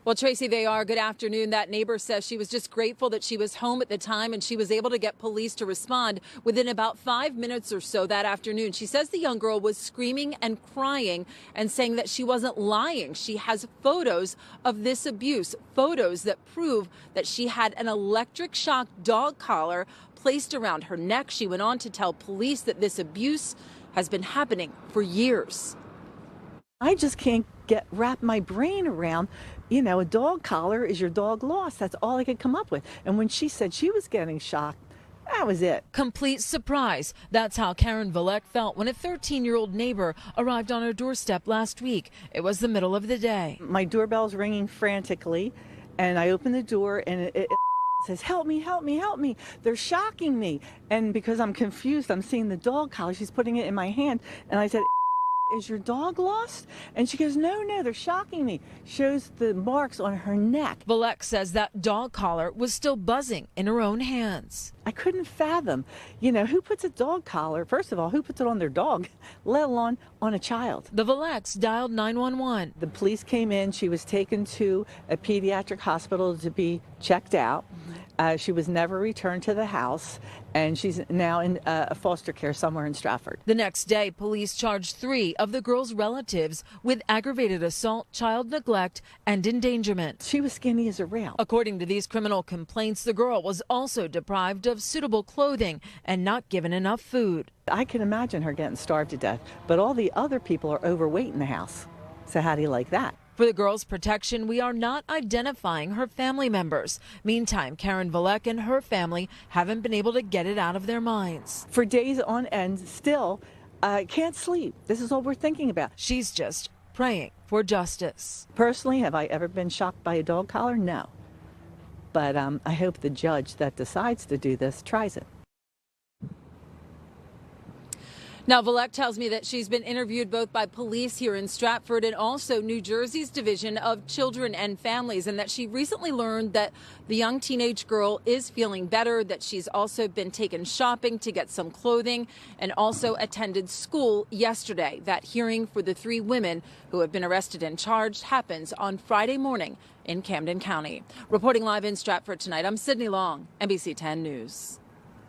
Well, Tracy, they are. Good afternoon. That neighbor says she was just grateful that she was home at the time and she was able to get police to respond within about 5 minutes or so that afternoon. She says the young girl was screaming and crying and saying that she wasn't lying. She has photos of this abuse, photos that prove that she had an electric shock dog collar placed around her neck. She went on to tell police that this abuse has been happening for years. I just can't wrap my brain around, a dog collar is your dog lost. That's all I could come up with. And when she said she was getting shocked, that was it. Complete surprise. That's how Karen Valek felt when a 13-year-old neighbor arrived on her doorstep last week. It was the middle of the day. My doorbell's ringing frantically, and I open the door, and it says, help me, help me, help me. They're shocking me. And because I'm confused, I'm seeing the dog collar. She's putting it in my hand, and I said, is your dog lost? And she goes, no, they're shocking me. Shows the marks on her neck. Valek says that dog collar was still buzzing in her own hands. I couldn't fathom, who puts a dog collar, first of all, who puts it on their dog, let alone on a child. The Valeks dialed 911. The police came in. She was taken to a pediatric hospital to be checked out. She was never returned to the house, and she's now in foster care somewhere in Stratford. The next day, police charged 3 of the girl's relatives with aggravated assault, child neglect, and endangerment. She was skinny as a rail. According to these criminal complaints, the girl was also deprived of suitable clothing and not given enough food. I can imagine her getting starved to death, but all the other people are overweight in the house. So how do you like that? For the girl's protection, we are not identifying her family members. Meantime, Karen Valek and her family haven't been able to get it out of their minds. For days on end, still can't sleep. This is all we're thinking about. She's just praying for justice. Personally, have I ever been shocked by a dog collar? No. But I hope the judge that decides to do this tries it. Now, Valek tells me that she's been interviewed both by police here in Stratford and also New Jersey's Division of Children and Families, and that she recently learned that the young teenage girl is feeling better, that she's also been taken shopping to get some clothing and also attended school yesterday. That hearing for the 3 women who have been arrested and charged happens on Friday morning in Camden County. Reporting live in Stratford tonight, I'm Cydney Long, NBC 10 News.